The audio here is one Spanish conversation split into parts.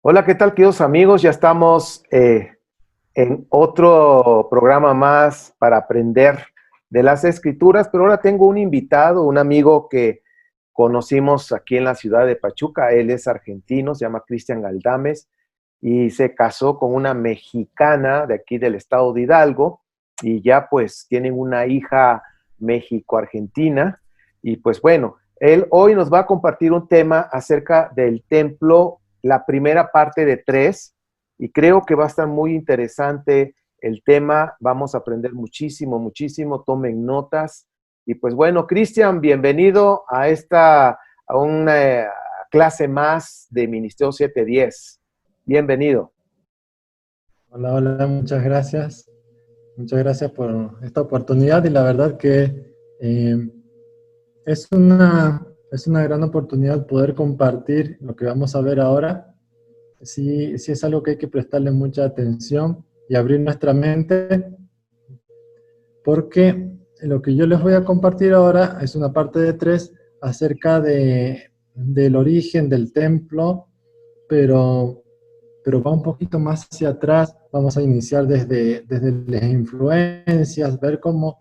Hola, ¿qué tal, queridos amigos? Ya estamos en otro programa más para aprender de las escrituras, pero ahora tengo un invitado, un amigo que conocimos aquí en la ciudad de Pachuca. Él es argentino, se llama Cristian Galdames y se casó con una mexicana de aquí del estado de Hidalgo y ya pues tienen una hija México-Argentina. Y pues bueno, él hoy nos va a compartir un tema acerca del templo, la primera parte de tres, y creo que va a estar muy interesante el tema. Vamos a aprender muchísimo, muchísimo. Tomen notas. Y pues bueno, Cristian, bienvenido a una clase más de Ministerio 710. Bienvenido. Hola, hola, muchas gracias. Muchas gracias por esta oportunidad y la verdad que eh, es una gran oportunidad poder compartir lo que vamos a ver ahora. Sí, sí es algo que hay que prestarle mucha atención y abrir nuestra mente porque lo que yo les voy a compartir ahora es una parte de tres acerca del origen del templo, pero va un poquito más hacia atrás. Vamos a iniciar desde las influencias, ver cómo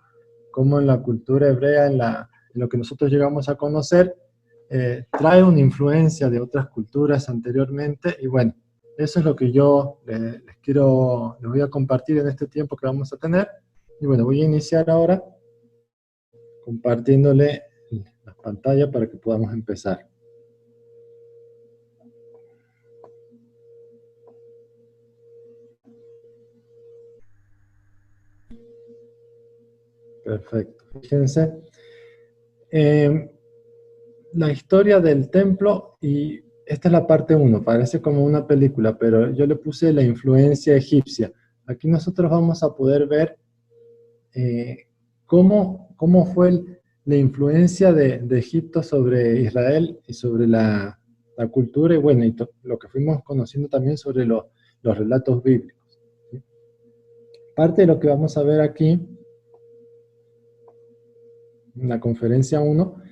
en la cultura hebrea, en lo que nosotros llegamos a conocer, trae una influencia de otras culturas anteriormente. Y bueno, eso es lo que yo les voy a compartir en este tiempo que vamos a tener. Y bueno, voy a iniciar ahora compartiéndole la pantalla para que podamos empezar. Perfecto. Fíjense. Eh, la historia del templo, y esta es la parte uno, parece como una película, pero yo le puse la influencia egipcia. Aquí nosotros vamos a poder ver eh, cómo fue la influencia de Egipto sobre Israel y sobre la cultura, y bueno, lo que fuimos conociendo también sobre los relatos bíblicos, ¿sí? Parte de lo que vamos a ver aquí en la conferencia uno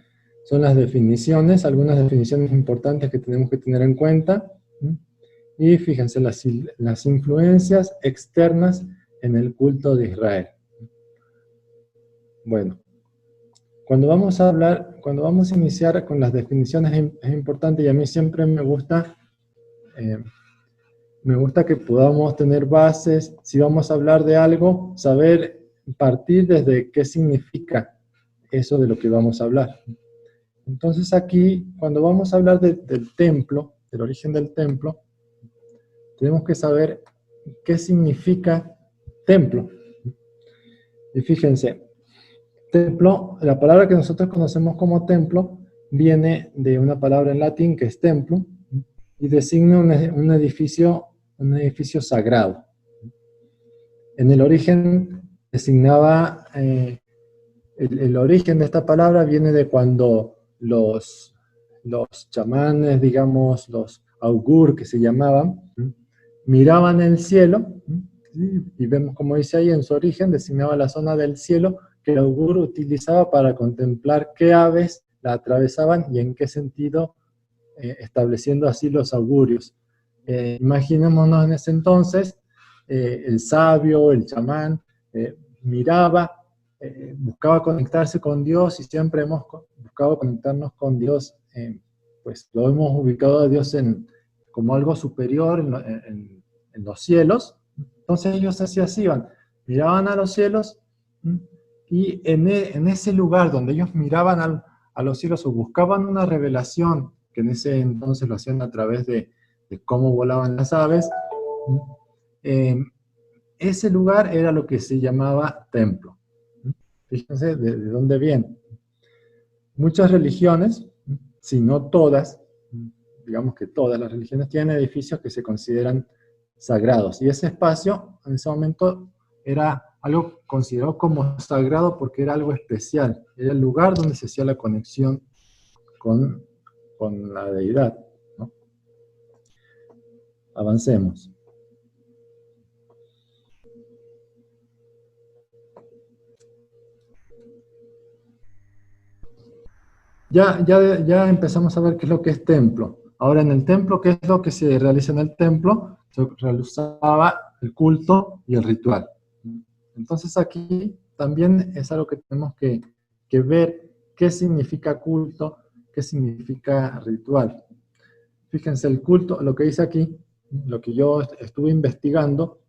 son las definiciones, algunas definiciones importantes que tenemos que tener en cuenta. Y fíjense las influencias externas en el culto de Israel. Bueno, cuando vamos a iniciar con las definiciones es importante, y a mí siempre eh, me gusta que podamos tener bases. Si vamos a hablar de algo, saber partir desde qué significa eso de lo que vamos a hablar. Entonces aquí, cuando vamos a hablar del templo, del origen del templo, tenemos que saber qué significa templo. Y fíjense, templo, la palabra que nosotros conocemos como templo, viene de una palabra en latín que es templum, y designa un edificio sagrado. En el origen designaba, el origen de esta palabra viene de cuando los chamanes, digamos, los augur que se llamaban, miraban el cielo, ¿sí? Y vemos como dice ahí en su origen, designaba la zona del cielo que el augur utilizaba para contemplar qué aves la atravesaban y en qué sentido, estableciendo así los augurios. Imaginémonos en ese entonces, el sabio, el chamán, miraba, buscaba conectarse con Dios, y siempre hemos buscado conectarnos con Dios. Pues lo hemos ubicado a Dios como algo superior en los cielos. Entonces ellos así iban, miraban a los cielos, y en ese lugar donde ellos miraban a los cielos o buscaban una revelación, que en ese entonces lo hacían a través de cómo volaban las aves, eh, ese lugar era lo que se llamaba templo. Fíjense de dónde viene. Muchas religiones, si no todas, digamos que todas las religiones, tienen edificios que se consideran sagrados, y ese espacio en ese momento era algo considerado como sagrado porque era algo especial, era el lugar donde se hacía la conexión con, con la deidad, ¿no? Avancemos. Ya empezamos a ver qué es lo que es templo. Ahora en el templo, ¿qué es lo que se realiza en el templo? Se realizaba el culto y el ritual. Entonces aquí también es algo que tenemos que ver qué significa culto, qué significa ritual. Fíjense, el culto, lo que dice aquí, lo que yo estuve investigando,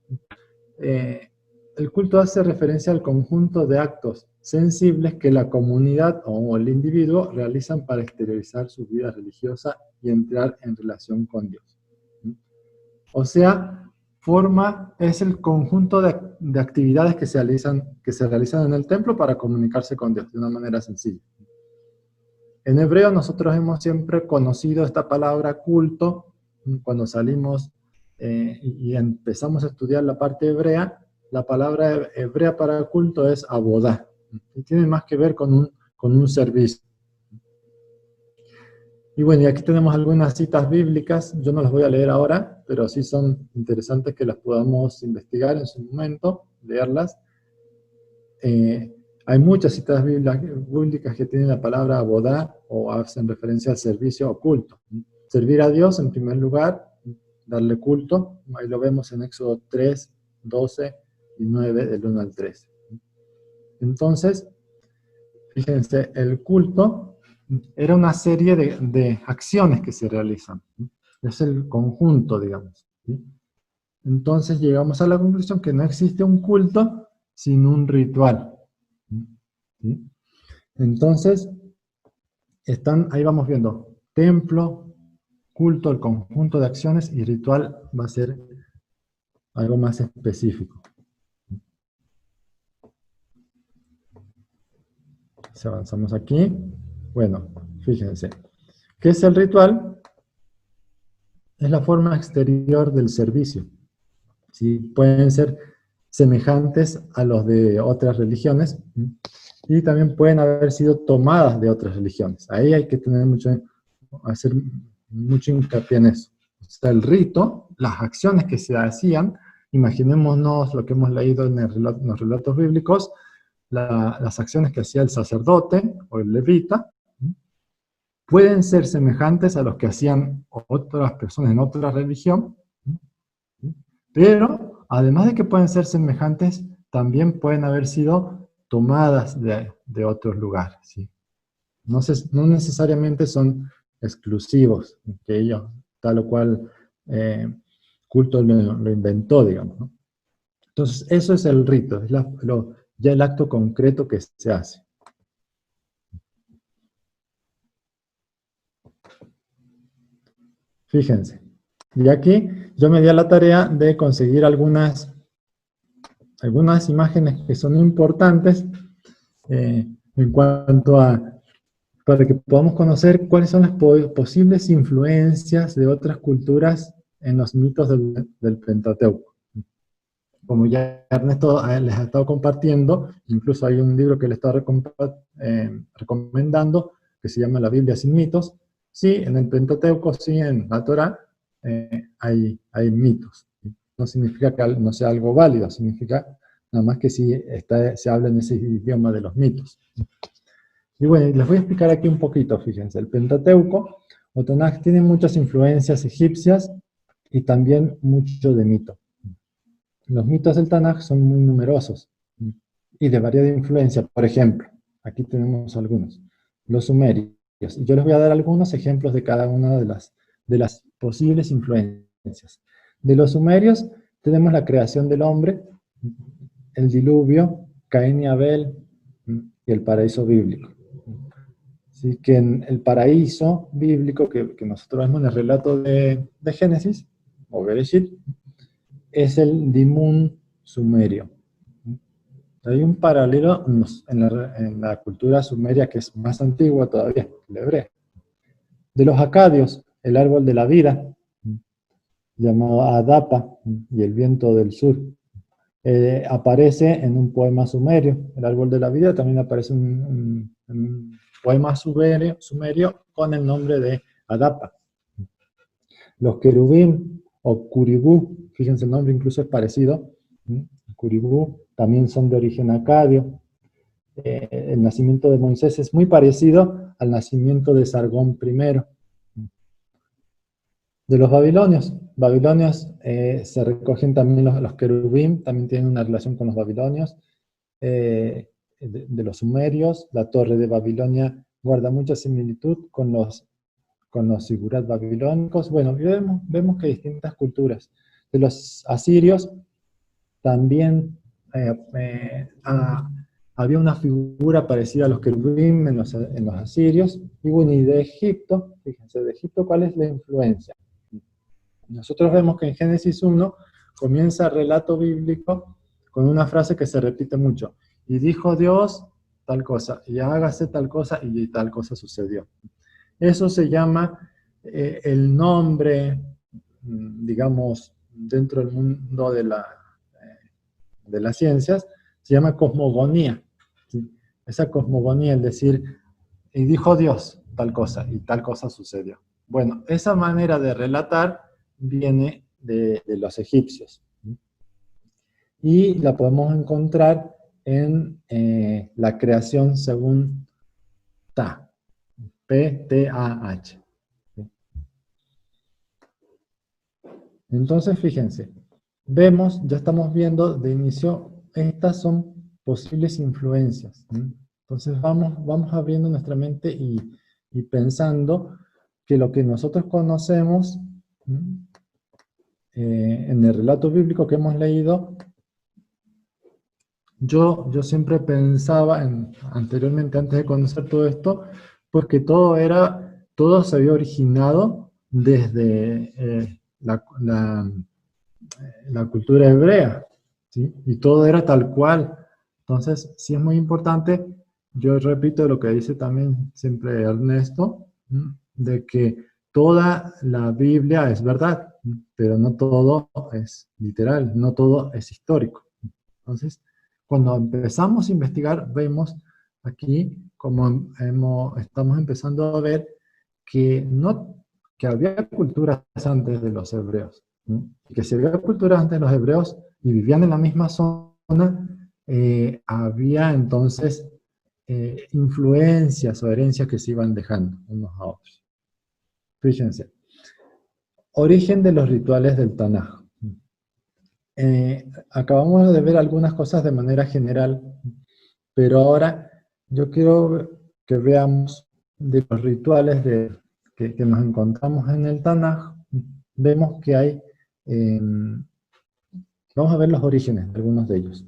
el culto hace referencia al conjunto de actos sensibles que la comunidad o el individuo realizan para exteriorizar su vida religiosa y entrar en relación con Dios. O sea, es el conjunto de actividades que se realizan en el templo para comunicarse con Dios de una manera sencilla. En hebreo nosotros hemos siempre conocido esta palabra culto. Cuando salimos y empezamos a estudiar la parte hebrea, la palabra hebrea para culto es abodá, y tiene más que ver con un servicio. Y bueno, y aquí tenemos algunas citas bíblicas, yo no las voy a leer ahora, pero sí son interesantes que las podamos investigar en su momento, leerlas. Hay muchas citas bíblicas que tienen la palabra abodá o hacen referencia al servicio o culto. Servir a Dios en primer lugar, darle culto, ahí lo vemos en Éxodo 3, 12 y 9, del 1 al 13. Entonces, fíjense, el culto era una serie de acciones que se realizan. Es el conjunto, digamos. Entonces llegamos a la conclusión que no existe un culto sin un ritual. ¿Sí? Entonces, ahí vamos viendo, templo, culto, el conjunto de acciones, y ritual va a ser algo más específico. Si avanzamos aquí, bueno, fíjense, ¿qué es el ritual? Es la forma exterior del servicio. ¿Sí? Pueden ser semejantes a los de otras religiones, y también pueden haber sido tomadas de otras religiones. Ahí hay que hacer mucho hincapié en eso. O sea, el rito, las acciones que se hacían, imaginémonos lo que hemos leído en los relatos bíblicos, las acciones que hacía el sacerdote o el levita, pueden ser semejantes a los que hacían otras personas en otra religión, pero además de que pueden ser semejantes, también pueden haber sido tomadas de otros lugares. ¿Sí? No necesariamente son exclusivos, que ellos, tal o cual culto lo inventó, digamos, ¿no? Entonces, eso es el rito, es ya el acto concreto que se hace. Fíjense, y aquí yo me di a la tarea de conseguir algunas imágenes que son importantes en cuanto para que podamos conocer cuáles son las posibles influencias de otras culturas en los mitos del Pentateuco. Como ya Ernesto les ha estado compartiendo, incluso hay un libro que le está recomendando, que se llama La Biblia sin mitos. Sí, en el Pentateuco, sí, en la Torá, hay mitos. No significa que no sea algo válido, significa nada más que sí se habla en ese idioma de los mitos. Y bueno, les voy a explicar aquí un poquito, fíjense. El Pentateuco, o Tanaj, tiene muchas influencias egipcias y también mucho de mito. Los mitos del Tanaj son muy numerosos y de variada influencia. Por ejemplo, aquí tenemos algunos. Los sumerios. Y yo les voy a dar algunos ejemplos de cada una de las posibles influencias. De los sumerios tenemos la creación del hombre, el diluvio, Caín y Abel y el paraíso bíblico. Así que en el paraíso bíblico que nosotros vemos en el relato de Génesis, o Bereshit, es el Dimun sumerio. Hay un paralelo en la cultura sumeria que es más antigua todavía, el hebreo. De los acadios, el árbol de la vida, llamado Adapa, y el viento del sur, aparece en un poema sumerio. El árbol de la vida también aparece en un poema sumerio con el nombre de Adapa. Los querubín o curibú, fíjense el nombre incluso es parecido, curibú, también son de origen acadio. El nacimiento de Moisés es muy parecido al nacimiento de Sargón I. De los babilonios. Babilonios se recogen también los querubín, también tienen una relación con los babilonios. De los sumerios, la torre de Babilonia guarda mucha similitud con los sigurat babilónicos. Bueno, vemos que hay distintas culturas. De los asirios también había una figura parecida a los querubín en los asirios. Y bueno, y de Egipto, fíjense, de Egipto, ¿cuál es la influencia? Nosotros vemos que en Génesis 1 comienza el relato bíblico con una frase que se repite mucho. Y dijo Dios tal cosa, y hágase tal cosa, y tal cosa sucedió. Eso se llama el nombre, digamos, dentro del mundo de las ciencias, se llama cosmogonía. ¿Sí? Esa cosmogonía, es decir, y dijo Dios tal cosa, y tal cosa sucedió. Bueno, esa manera de relatar viene de los egipcios. Y la podemos encontrar en la creación según Ta, P-T-A-H. Entonces, fíjense, ya estamos viendo de inicio, estas son posibles influencias. Entonces vamos abriendo nuestra mente y pensando que lo que nosotros conocemos en el relato bíblico que hemos leído, yo siempre pensaba, anteriormente, antes de conocer todo esto, pues que todo se había originado desde la cultura hebrea, ¿sí? Y todo era tal cual. Entonces, sí es muy importante, yo repito lo que dice también siempre Ernesto, de que toda la Biblia es verdad, pero no todo es literal, no todo es histórico. Entonces, cuando empezamos a investigar, vemos aquí, como estamos empezando a ver, que había culturas antes de los hebreos. Y que si había culturas antes de los hebreos y vivían en la misma zona, había entonces influencias o herencias que se iban dejando unos a otros. Fíjense, origen de los rituales del Tanaj. Acabamos de ver algunas cosas de manera general, pero ahora yo quiero que veamos de los rituales que nos encontramos en el Tanaj. Vemos que hay, vamos a ver los orígenes de algunos de ellos.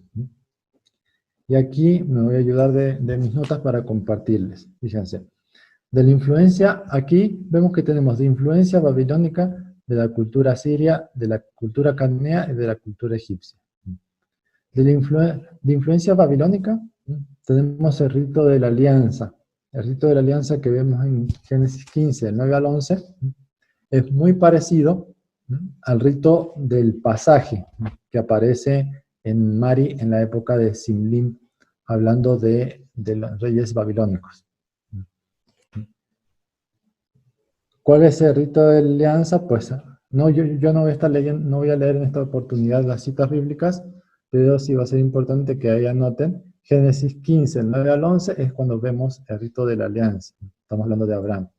Y aquí me voy a ayudar de mis notas para compartirles. Fíjense, de la influencia, aquí vemos que tenemos de influencia babilónica, de la cultura siria, de la cultura cananea y de la cultura egipcia. De influencia babilónica, tenemos el rito de la alianza. El rito de la alianza que vemos en Génesis 15, del 9 al 11, es muy parecido al rito del pasaje que aparece en Mari en la época de Simlin, hablando de los reyes babilónicos. ¿Cuál es el rito de alianza? Pues no, yo no voy a estar leyendo, no voy a leer en esta oportunidad las citas bíblicas, pero sí va a ser importante que ahí anoten. Génesis 15, el 9 al 11, es cuando vemos el rito de la alianza. Estamos hablando de Abraham.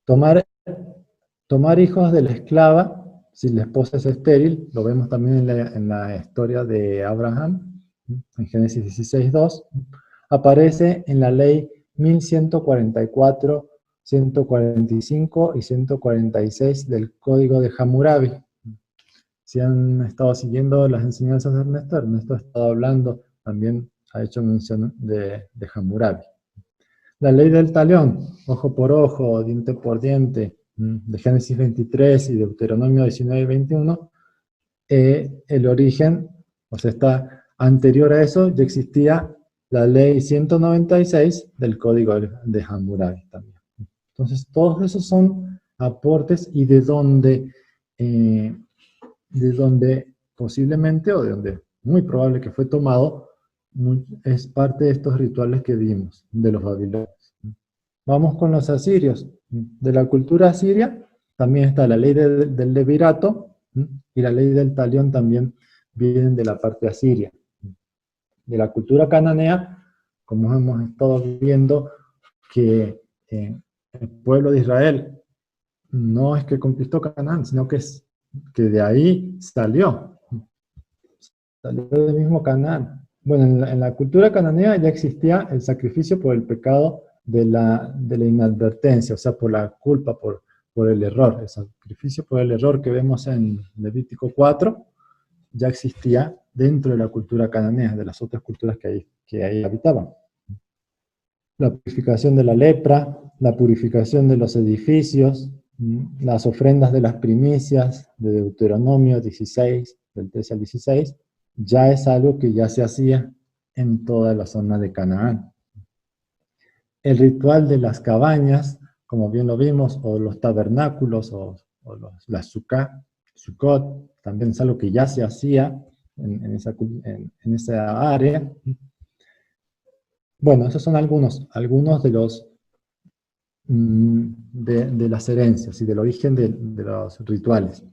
Tomar hijos de la esclava, si la esposa es estéril, lo vemos también en la historia de Abraham, en Génesis 16, 2, aparece en la ley 1144, 145 y 146 del Código de Hammurabi. Si han estado siguiendo las enseñanzas de Ernesto ha estado hablando, también ha hecho mención de Hammurabi. La ley del talión, ojo por ojo, diente por diente, de Génesis 23 y Deuteronomio 19 y 21, el origen, o sea, está anterior a eso, ya existía la ley 196 del Código de Hammurabi también. Entonces, todos esos son aportes y de donde posiblemente, o de donde muy probable que fue tomado, es parte de estos rituales que vimos, de los babilonios. Vamos con los asirios. De la cultura asiria también está la ley del levirato y la ley del talión también vienen de la parte asiria. De la cultura cananea, como hemos estado viendo, que el pueblo de Israel no es que conquistó Canaán, sino que de ahí salió del mismo Canaán. Bueno, en la cultura cananea ya existía el sacrificio por el pecado de la inadvertencia, o sea, por la culpa, por el error. El sacrificio por el error que vemos en Levítico 4 ya existía dentro de la cultura cananea, de las otras culturas que ahí habitaban. La purificación de la lepra, la purificación de los edificios, las ofrendas de las primicias de Deuteronomio 16, del 13 al 16, ya es algo que ya se hacía en toda la zona de Canaán. El ritual de las cabañas, como bien lo vimos, o los tabernáculos, las sukkot, también es algo que ya se hacía en esa área. Bueno, esos son algunos de los de las herencias y del origen de los rituales.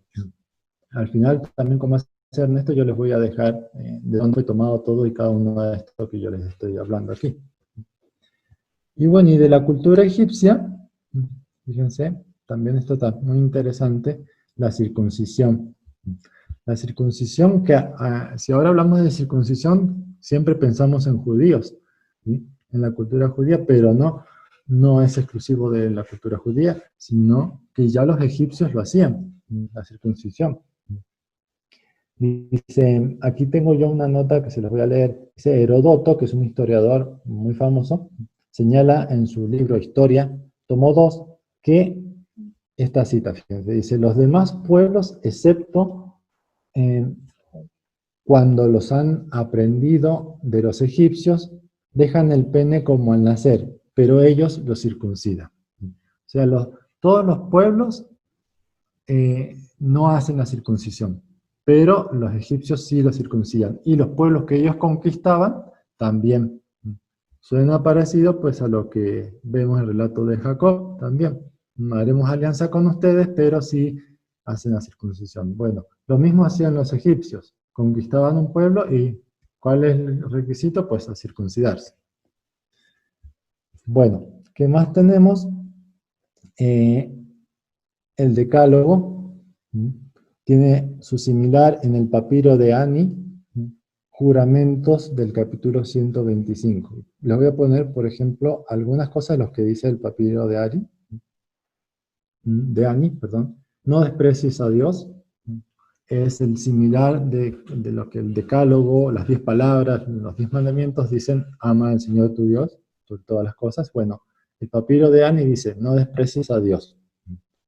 Al final, también como hace Ernesto, yo les voy a dejar de dónde he tomado todo y cada uno de estos que yo les estoy hablando aquí. Y bueno, y de la cultura egipcia, fíjense, también esto está muy interesante, la circuncisión. La circuncisión, si ahora hablamos de circuncisión, siempre pensamos en judíos, ¿sí? En la cultura judía, pero no es exclusivo de la cultura judía, sino que ya los egipcios lo hacían, la circuncisión. Dice, aquí tengo yo una nota que se les voy a leer. Dice, Heródoto, que es un historiador muy famoso, señala en su libro Historia, tomo 2, que esta cita, fíjense, dice, los demás pueblos, excepto cuando los han aprendido de los egipcios, dejan el pene como al nacer, pero ellos lo circuncidan. O sea, todos los pueblos no hacen la circuncisión, pero los egipcios sí lo circuncidan. Y los pueblos que ellos conquistaban también. Suena parecido pues a lo que vemos en el relato de Jacob también. No haremos alianza con ustedes, pero sí hacen la circuncisión. Bueno, lo mismo hacían los egipcios. Conquistaban un pueblo y ¿cuál es el requisito? Pues a circuncidarse. Bueno, ¿qué más tenemos? El Decálogo tiene su similar en el papiro de Ani, juramentos del capítulo 125. Les voy a poner, por ejemplo, algunas cosas de los que dice el papiro de Ani, perdón. No desprecies a Dios. Es el similar de lo que el Decálogo, las 10 palabras, los 10 mandamientos dicen, ama al Señor tu Dios, sobre todas las cosas. Bueno, el papiro de Ani dice, no desprecies a Dios.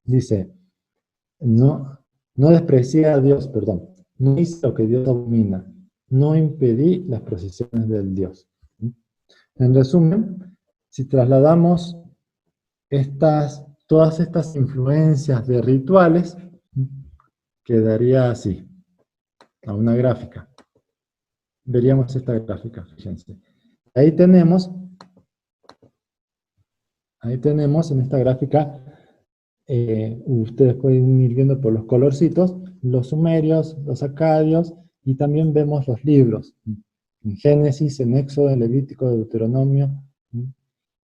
Dice, no desprecié a Dios, perdón, no hice lo que Dios domina, no impedí las procesiones del Dios. En resumen, si trasladamos todas estas influencias de rituales, quedaría así, a una gráfica. Veríamos esta gráfica, fíjense. Ahí tenemos en esta gráfica, ustedes pueden ir viendo por los colorcitos, los sumerios, los acadios, y también vemos los libros, en Génesis, en Éxodo, en Levítico, Deuteronomio,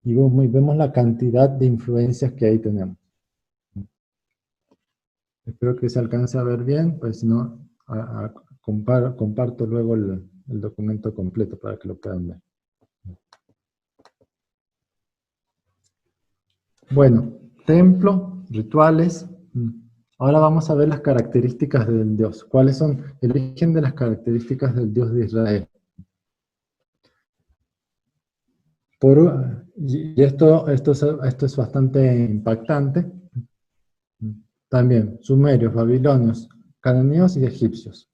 y vemos la cantidad de influencias que ahí tenemos. Espero que se alcance a ver bien, pues si no, comparto luego el documento completo para que lo puedan ver. Bueno, templo, rituales. Ahora vamos a ver las características del Dios. ¿Cuáles son el origen de las características del Dios de Israel? Y esto es bastante impactante. También, sumerios, babilonios, cananeos y egipcios.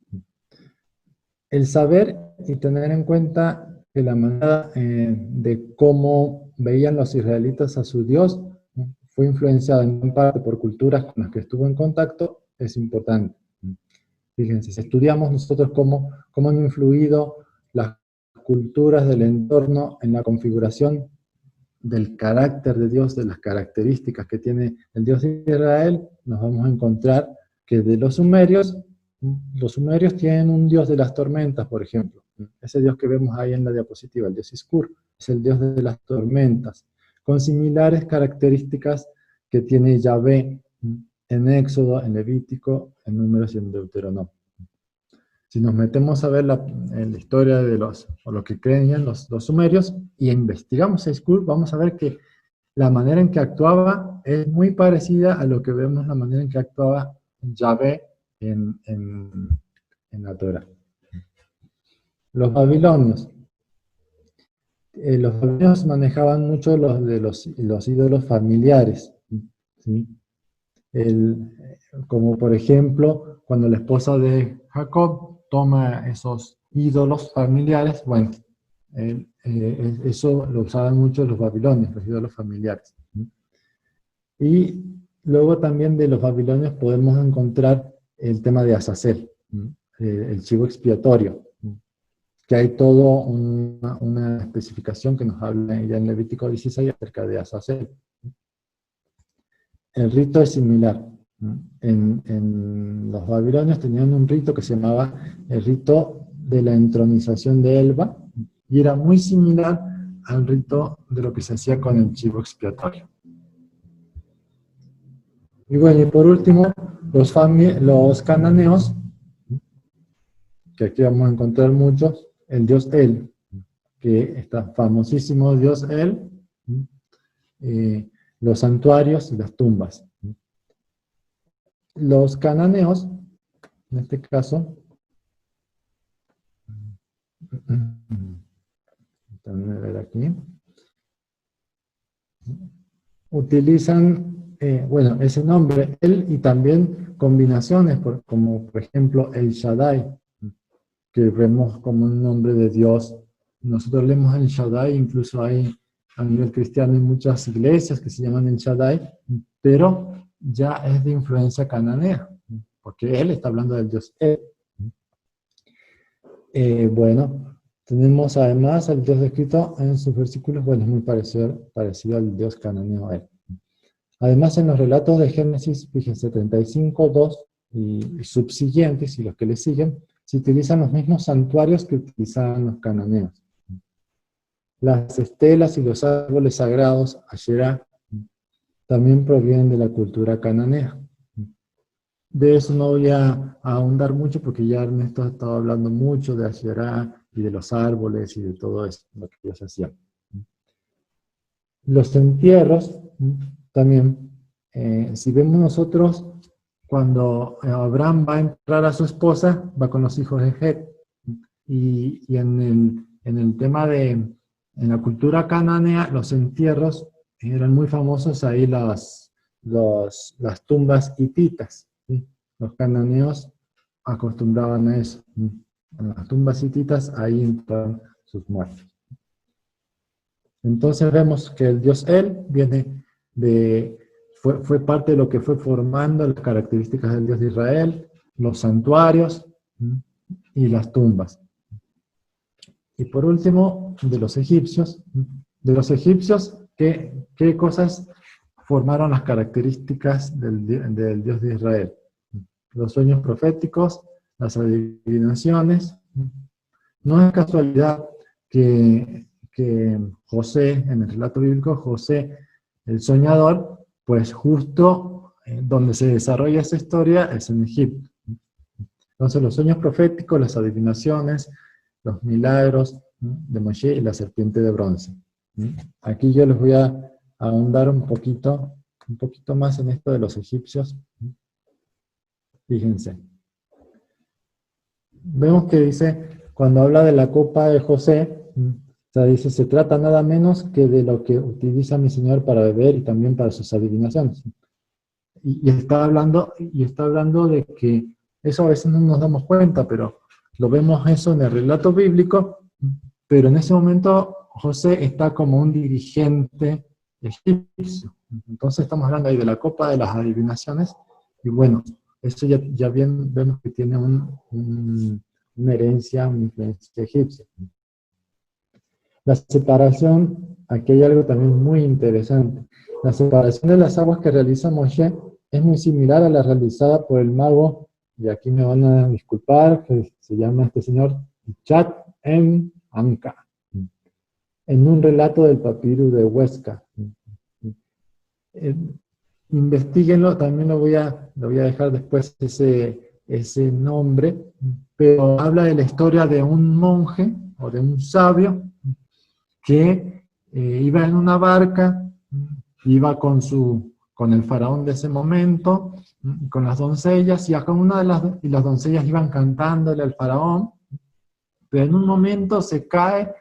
El saber y tener en cuenta que la manera de cómo veían los israelitas a su Dios fue influenciada en parte por culturas con las que estuvo en contacto, es importante. Fíjense, si estudiamos nosotros cómo han influido las culturas del entorno en la configuración del carácter de Dios, de las características que tiene el Dios de Israel, nos vamos a encontrar que de los sumerios tienen un Dios de las tormentas, por ejemplo. Ese Dios que vemos ahí en la diapositiva, el Dios Iskur, es el Dios de las tormentas, con similares características que tiene Yahvé en Éxodo, en Levítico, en Números y en Deuteronomio. Si nos metemos a ver en la historia de lo que creían los sumerios y investigamos a Skull, vamos a ver que la manera en que actuaba es muy parecida a lo que vemos la manera en que actuaba Yahvé en la Torah. Los babilonios. Los babilonios manejaban mucho los ídolos familiares, ¿sí? Como por ejemplo, cuando la esposa de Jacob toma esos ídolos familiares, bueno, eso lo usaban mucho los babilonios, los ídolos familiares. Y luego también de los babilonios podemos encontrar el tema de Azazel, el chivo expiatorio, que hay toda una especificación que nos habla ya en Levítico 16 acerca de Azazel. El rito es similar. En los babilonios tenían un rito que se llamaba el rito de la entronización de Elba, y era muy similar al rito de lo que se hacía con el chivo expiatorio. Y bueno, y por último, los cananeos, que aquí vamos a encontrar muchos, el dios El, que está famosísimo dios El, los santuarios y las tumbas. Los cananeos, en este caso, también ver aquí, utilizan, bueno, ese nombre, El, y también combinaciones, como por ejemplo El Shaddai, que vemos como un nombre de Dios. Nosotros leemos El Shaddai, incluso hay a nivel cristiano en muchas iglesias que se llaman El Shaddai, pero ya es de influencia cananea, porque él está hablando del Dios El. Bueno, tenemos además al Dios descrito en sus versículos, bueno, es muy parecido al Dios cananeo El. Además, en los relatos de Génesis, fíjense, 35, 2 y subsiguientes, y los que le siguen, se utilizan los mismos santuarios que utilizaban los cananeos. Las estelas y los árboles sagrados, Asherá, también provienen de la cultura cananea. De eso no voy a ahondar mucho porque ya Ernesto ha estado hablando mucho de Asherá y de los árboles y de todo eso, lo que ellos hacían. Los entierros, también, si vemos nosotros, cuando Abraham va a entrar a su esposa, va con los hijos de Het. Y en el tema en la cultura cananea, los entierros eran muy famosos ahí las tumbas hititas, ¿sí? Los cananeos acostumbraban a eso. En las tumbas hititas ahí entran sus muertos. Entonces vemos que el dios El fue parte de lo que fue formando las características del Dios de Israel, los santuarios y las tumbas. Y por último, de los egipcios, ¿qué cosas formaron las características del Dios de Israel? Los sueños proféticos, las adivinaciones. No es casualidad que José, en el relato bíblico, José, el soñador, pues justo donde se desarrolla esa historia es en Egipto. Entonces los sueños proféticos, las adivinaciones, los milagros de Moshe y la serpiente de bronce. Aquí yo les voy a ahondar un poquito más en esto de los egipcios. Fíjense. Vemos que dice, cuando habla de la copa de José, o sea, dice, se trata nada menos que de lo que utiliza mi Señor para beber y también para sus adivinaciones. Y está hablando de que eso a veces no nos damos cuenta, pero lo vemos eso en el relato bíblico, pero en ese momento José está como un dirigente egipcio. Entonces estamos hablando ahí de la copa de las adivinaciones, y bueno, eso ya bien vemos que tiene una herencia, una influencia egipcia. La separación, aquí hay algo también muy interesante. La separación de las aguas que realiza Moshe es muy similar a la realizada por el mago, y aquí me van a disculpar, que se llama este señor Chat en Anka, en un relato del papiro de Huesca. Investíguenlo, también lo voy a dejar después ese nombre, pero habla de la historia de un monje o de un sabio que iba en una barca, iba con el faraón de ese momento, con las doncellas, y acá y las doncellas iban cantándole al faraón, pero en un momento se cae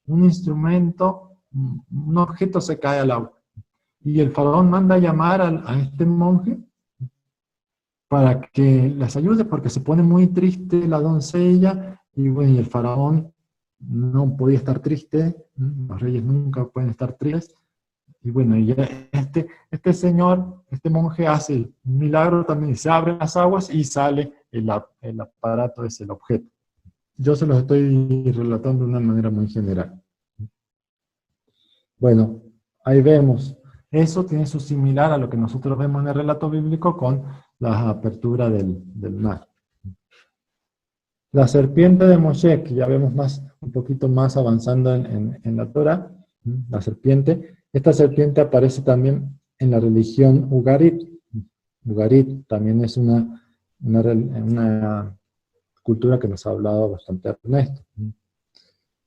un instrumento, un objeto se cae al agua. Y el faraón manda a llamar a este monje para que las ayude, porque se pone muy triste la doncella, y bueno, y el faraón no podía estar triste, los reyes nunca pueden estar tristes, y bueno, y este señor, este monje hace un milagro también, y se abren las aguas y sale el aparato, es el objeto. Yo se los estoy relatando de una manera muy general. Bueno, ahí vemos. Eso tiene su similar a lo que nosotros vemos en el relato bíblico con la apertura del mar. La serpiente de Moshe, que ya vemos un poquito más avanzando en la Torah, la serpiente. Esta serpiente aparece también en la religión Ugarit. Ugarit también es una cultura que nos ha hablado bastante Ernesto.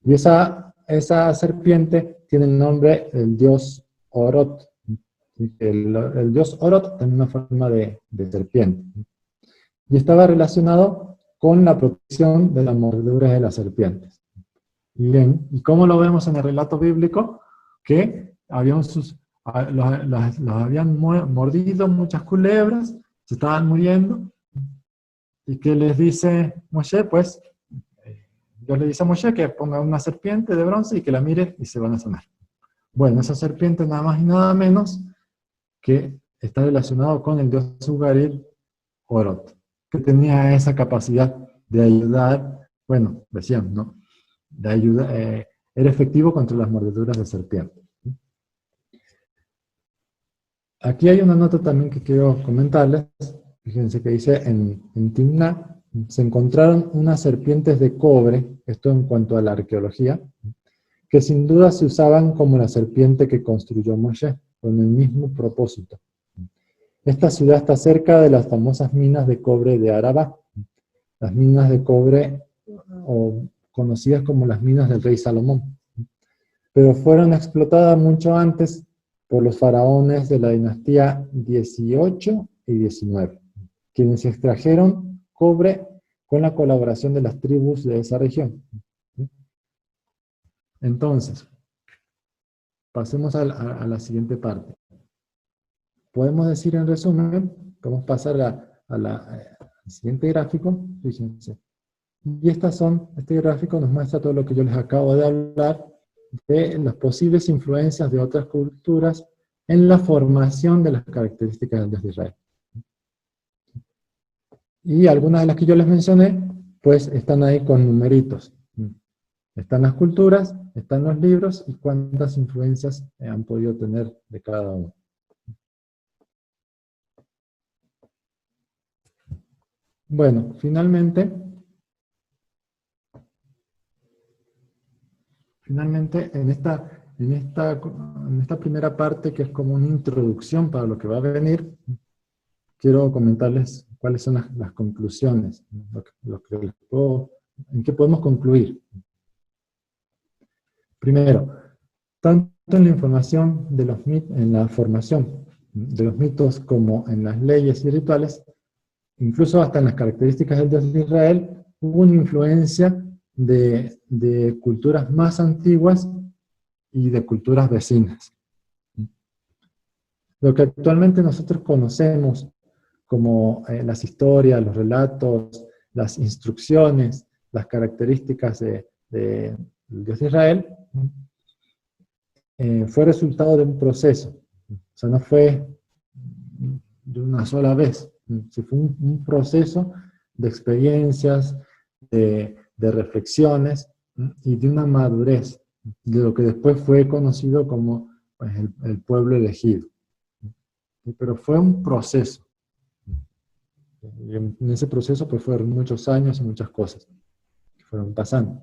Y esa serpiente tiene el nombre del dios Orot. El dios Orot tiene una forma de serpiente. Y estaba relacionado con la protección de las mordeduras de las serpientes. Bien, ¿y cómo lo vemos en el relato bíblico? Que los habían mordido muchas culebras, se estaban muriendo, y que les dice Moshe, pues, Dios le dice a Moshe que ponga una serpiente de bronce y que la mire y se van a sanar. Bueno, esa serpiente nada más y nada menos que está relacionado con el dios Ugaril Orot, que tenía esa capacidad de ayudar, bueno, decían, ¿no? De ayuda, era efectivo contra las mordeduras de serpiente. Aquí hay una nota también que quiero comentarles. Fíjense que dice, en Timná se encontraron unas serpientes de cobre, esto en cuanto a la arqueología, que sin duda se usaban como la serpiente que construyó Moshe, con el mismo propósito. Esta ciudad está cerca de las famosas minas de cobre de Arabá, las minas de cobre, o conocidas como las minas del rey Salomón, pero fueron explotadas mucho antes por los faraones de la dinastía 18 y 19, quienes extrajeron cobre con la colaboración de las tribus de esa región. Entonces, pasemos a la siguiente parte. Podemos decir en resumen, vamos a pasar al siguiente gráfico, fíjense. Y este gráfico nos muestra todo lo que yo les acabo de hablar de las posibles influencias de otras culturas en la formación de las características del Dios de Israel. Y algunas de las que yo les mencioné, pues están ahí con numeritos. Están las culturas, están los libros y cuántas influencias han podido tener de cada uno. Bueno, finalmente en esta primera parte, que es como una introducción para lo que va a venir, quiero comentarles cuáles son las conclusiones, en qué podemos concluir. Primero, tanto en la información en la formación de los mitos como en las leyes y rituales, incluso hasta en las características del Dios de Israel, hubo una influencia de culturas más antiguas y de culturas vecinas. Lo que actualmente nosotros conocemos como las historias, los relatos, las instrucciones, las características del Dios de Israel, fue resultado de un proceso. O sea, no fue de una sola vez. Fue un proceso de experiencias, de reflexiones y de una madurez, de lo que después fue conocido como pues, el pueblo elegido. Pero fue un proceso. Y en ese proceso pues fueron muchos años y muchas cosas que fueron pasando.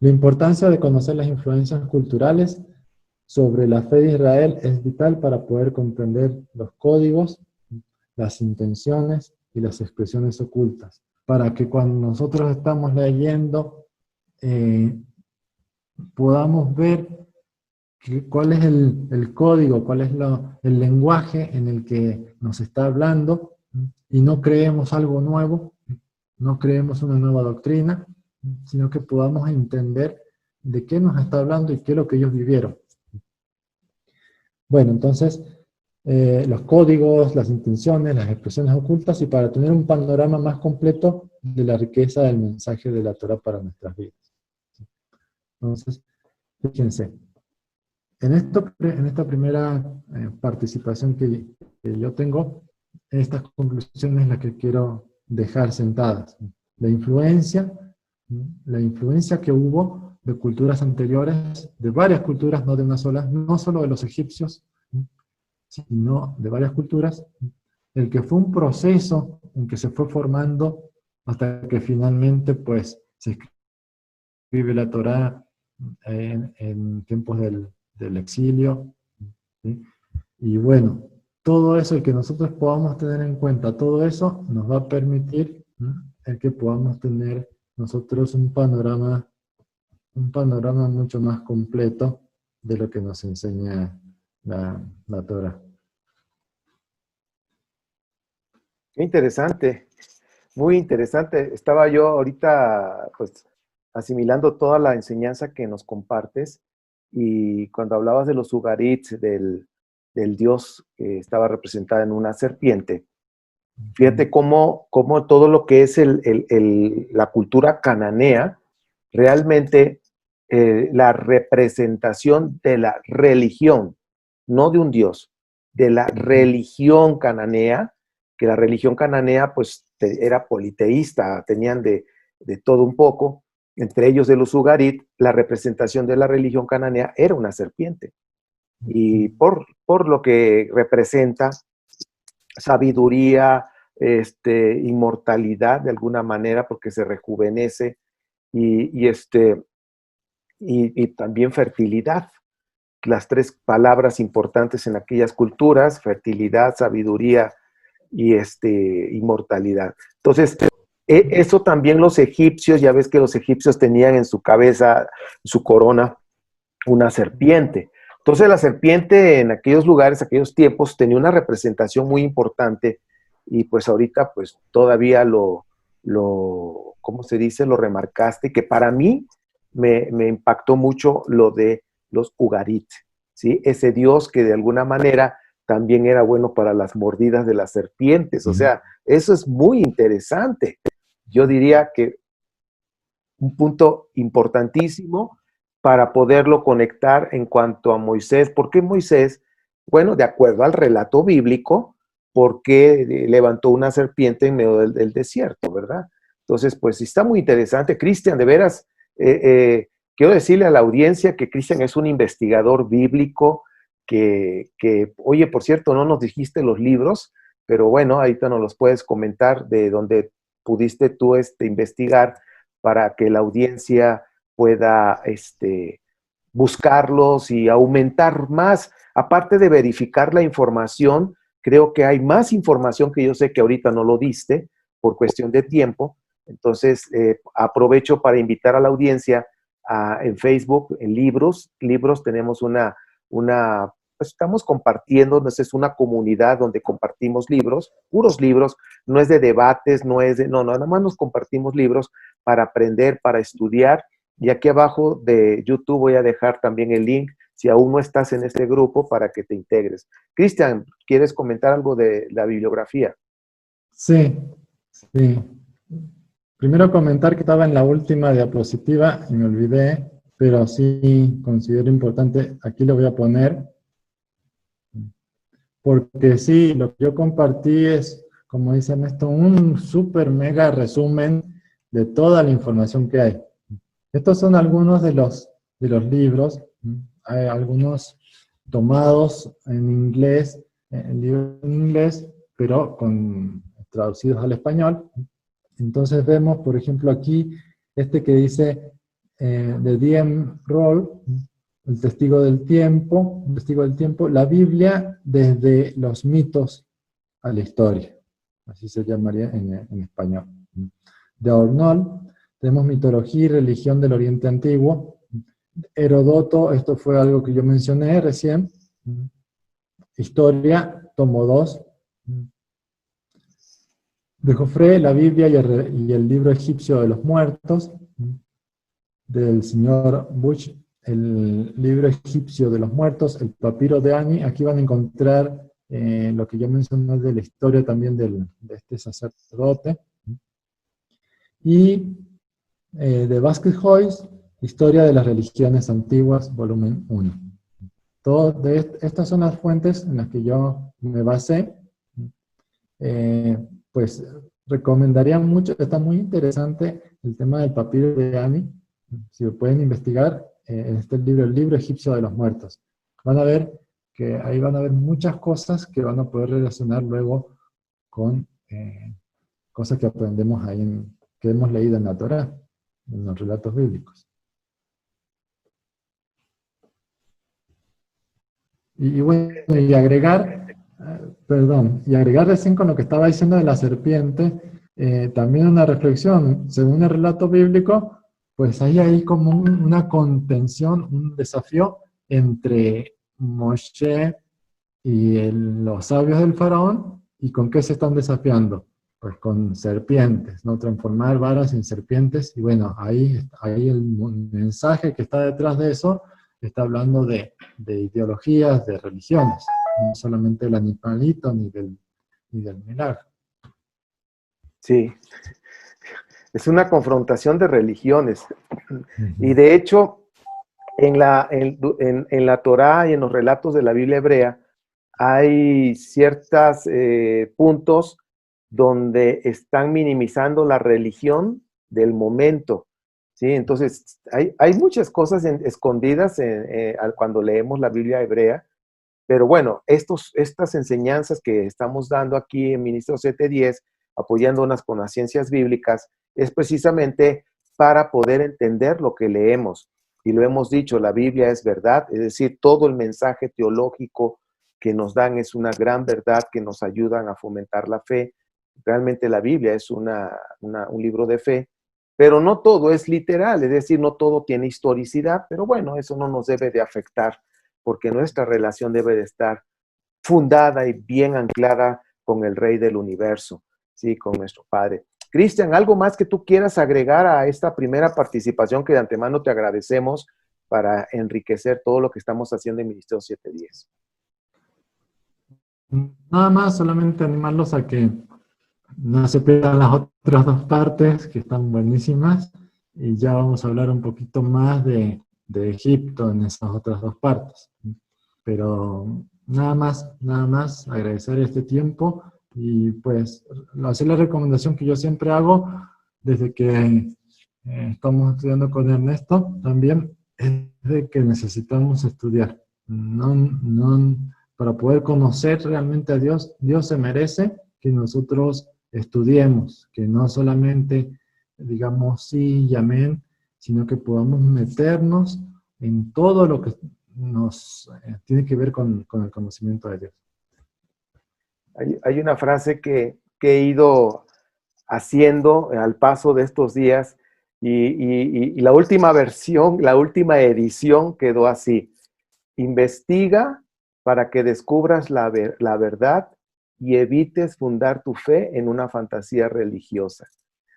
La importancia de conocer las influencias culturales sobre la fe de Israel es vital para poder comprender los códigos, las intenciones y las expresiones ocultas, para que cuando nosotros estamos leyendo podamos ver cuál es el código, cuál es el lenguaje en el que nos está hablando, y no creemos algo nuevo, no creemos una nueva doctrina, sino que podamos entender de qué nos está hablando y qué es lo que ellos vivieron. Bueno, entonces, los códigos, las intenciones, las expresiones ocultas, y para tener un panorama más completo de la riqueza del mensaje de la Torá para nuestras vidas. Entonces, fíjense, en esta primera participación que yo tengo, estas conclusiones las que quiero dejar sentadas. La influencia que hubo de culturas anteriores, de varias culturas, no de una sola, no solo de los egipcios, sino de varias culturas, el que fue un proceso en que se fue formando hasta que finalmente pues se escribe la Torá en tiempos del exilio, ¿sí? Y bueno, todo eso, el que nosotros podamos tener en cuenta, todo eso nos va a permitir, ¿no?, el que podamos tener nosotros un panorama mucho más completo de lo que nos enseña la Torá. Qué interesante, muy interesante. Estaba yo ahorita pues asimilando toda la enseñanza que nos compartes, y cuando hablabas de los Ugarit, del dios que estaba representado en una serpiente, fíjate cómo todo lo que es la cultura cananea, realmente la representación de la religión, no de un dios, de la religión cananea, que la religión cananea pues era politeísta, tenían de todo un poco, entre ellos de los Ugarit, la representación de la religión cananea era una serpiente. Y por lo que representa sabiduría, inmortalidad de alguna manera, porque se rejuvenece, y también fertilidad. Las tres palabras importantes en aquellas culturas: fertilidad, sabiduría y inmortalidad. Entonces, eso también los egipcios, ya ves que los egipcios tenían en su cabeza, en su corona, una serpiente. Entonces la serpiente en aquellos lugares, aquellos tiempos, tenía una representación muy importante, y pues ahorita pues todavía ¿cómo se dice? Lo remarcaste, que para mí me impactó mucho lo de los Ugarit, ¿sí? Ese dios que de alguna manera también era bueno para las mordidas de las serpientes. O sea, eso es muy interesante. Yo diría que un punto importantísimo para poderlo conectar en cuanto a Moisés. ¿Por qué Moisés? Bueno, de acuerdo al relato bíblico, porque levantó una serpiente en medio del desierto, ¿verdad? Entonces, pues está muy interesante. Cristian, de veras, quiero decirle a la audiencia que Cristian es un investigador bíblico, que, oye, por cierto, no nos dijiste los libros, pero bueno, ahorita nos los puedes comentar de donde pudiste tú investigar, para que la audiencia pueda buscarlos y aumentar más. Aparte de verificar la información, creo que hay más información que yo sé que ahorita no lo diste por cuestión de tiempo. Entonces, aprovecho para invitar a la audiencia en Facebook, en libros tenemos pues estamos compartiendo, es una comunidad donde compartimos libros, puros libros, no es de debates, no, nada más nos compartimos libros para aprender, para estudiar. Y aquí abajo de YouTube voy a dejar también el link, si aún no estás en este grupo, para que te integres. Cristian, ¿quieres comentar algo de la bibliografía? Sí. Primero comentar que estaba en la última diapositiva y me olvidé, pero sí considero importante, aquí lo voy a poner, porque sí, lo que yo compartí es, como dicen esto, un súper mega resumen de toda la información que hay. Estos son algunos de los libros, hay algunos tomados en inglés, libros en inglés, pero traducidos al español. Entonces vemos, por ejemplo, aquí, que dice The DM Roll, el testigo del tiempo, la Biblia desde los mitos a la historia, así se llamaría en español. De Arnold tenemos mitología y religión del Oriente Antiguo. Heródoto, esto fue algo que yo mencioné recién. Historia, tomo 2. De Joffre, la Biblia y el libro egipcio de los muertos. Del señor Bush, el libro egipcio de los muertos, el papiro de Ani. Aquí van a encontrar lo que yo mencioné de la historia también de este sacerdote. Y de Vasquez Joyce, Historia de las Religiones Antiguas, volumen 1. Estas son las fuentes en las que yo me basé. Pues recomendaría mucho, está muy interesante el tema del papiro de Ani. Si lo pueden investigar, este libro, el libro egipcio de los muertos. Van a ver que ahí van a ver muchas cosas que van a poder relacionar luego con cosas que aprendemos ahí, que hemos leído en la Torá, en los relatos bíblicos. Y bueno, y agregar recién con lo que estaba diciendo de la serpiente, también una reflexión, según el relato bíblico, pues ahí hay como una contención, un desafío entre Moshe y los sabios del faraón. ¿Y con qué se están desafiando? Pues con serpientes, ¿no? Transformar varas en serpientes. Y bueno, ahí el mensaje que está detrás de eso está hablando de ideologías, de religiones, no solamente del animalito ni del milagro. Sí, es una confrontación de religiones. Y de hecho, en la Torá y en los relatos de la Biblia hebrea, hay ciertos puntos donde están minimizando la religión del momento, ¿sí? Entonces, hay muchas cosas escondidas cuando leemos la Biblia hebrea, pero bueno, estas enseñanzas que estamos dando aquí en Ministro 710, apoyándonos con las ciencias bíblicas, es precisamente para poder entender lo que leemos. Y lo hemos dicho, la Biblia es verdad, es decir, todo el mensaje teológico que nos dan es una gran verdad que nos ayudan a fomentar la fe. Realmente la Biblia es un libro de fe, pero no todo es literal, es decir, no todo tiene historicidad, pero bueno, eso no nos debe de afectar, porque nuestra relación debe de estar fundada y bien anclada con el Rey del Universo, ¿sí? Con nuestro Padre. Cristian, ¿algo más que tú quieras agregar a esta primera participación que de antemano te agradecemos para enriquecer todo lo que estamos haciendo en Ministerio 710? Nada más, solamente animarlos a que no se pierdan las otras dos partes, que están buenísimas, y ya vamos a hablar un poquito más de Egipto en esas otras dos partes. Pero nada más agradecer este tiempo y pues hacer la recomendación que yo siempre hago desde que estamos estudiando con Ernesto también, es de que necesitamos estudiar. Para poder conocer realmente a Dios, Dios se merece que nosotros estudiemos, que no solamente digamos sí y amén, sino que podamos meternos en todo lo que nos tiene que ver con el conocimiento de Dios. Hay una frase que he ido haciendo al paso de estos días y la última versión, la última edición quedó así: investiga para que descubras la verdad y evites fundar tu fe en una fantasía religiosa.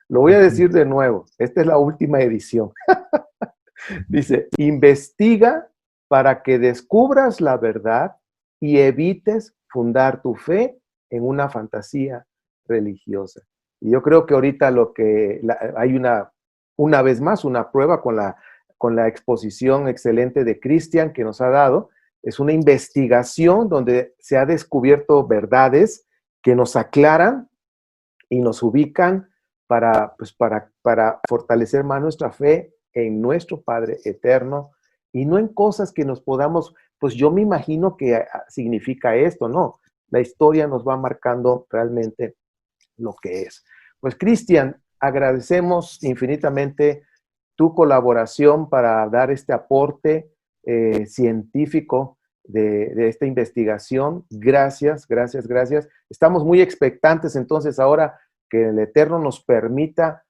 Lo voy a decir de nuevo, esta es la última edición. Dice, investiga para que descubras la verdad y evites fundar tu fe en una fantasía religiosa. Y yo creo que ahorita hay una vez más, una prueba con la exposición excelente de Cristian que nos ha dado. Es una investigación donde se ha descubierto verdades que nos aclaran y nos ubican para fortalecer más nuestra fe en nuestro Padre eterno y no en cosas que nos podamos, pues yo me imagino que significa esto, no. La historia nos va marcando realmente lo que es. Pues Cristian, agradecemos infinitamente tu colaboración para dar este aporte científico de esta investigación. Gracias, gracias, gracias. Estamos muy expectantes entonces ahora que el Eterno nos permita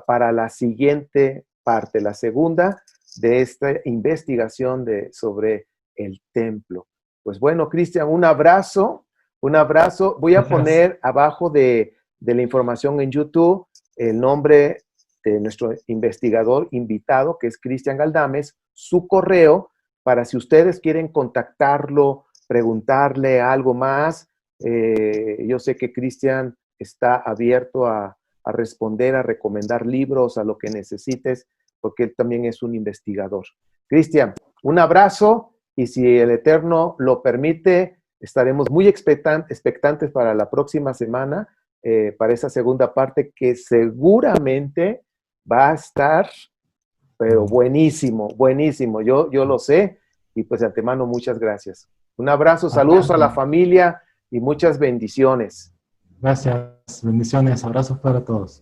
para la siguiente parte, la segunda de esta investigación sobre el templo. Pues bueno, Cristian, un abrazo, un abrazo. Voy a poner abajo de la información en YouTube el nombre de nuestro investigador invitado, que es Cristian Galdames, su correo, para si ustedes quieren contactarlo, preguntarle algo más. Yo sé que Cristian está abierto a responder, a recomendar libros, a lo que necesites, porque él también es un investigador. Cristian, un abrazo, y si el Eterno lo permite, estaremos muy expectantes para la próxima semana, para esa segunda parte que seguramente va a estar, pero buenísimo, buenísimo. Yo lo sé, y pues de antemano muchas gracias. Un abrazo, saludos a la familia y muchas bendiciones. Gracias, bendiciones, abrazos para todos.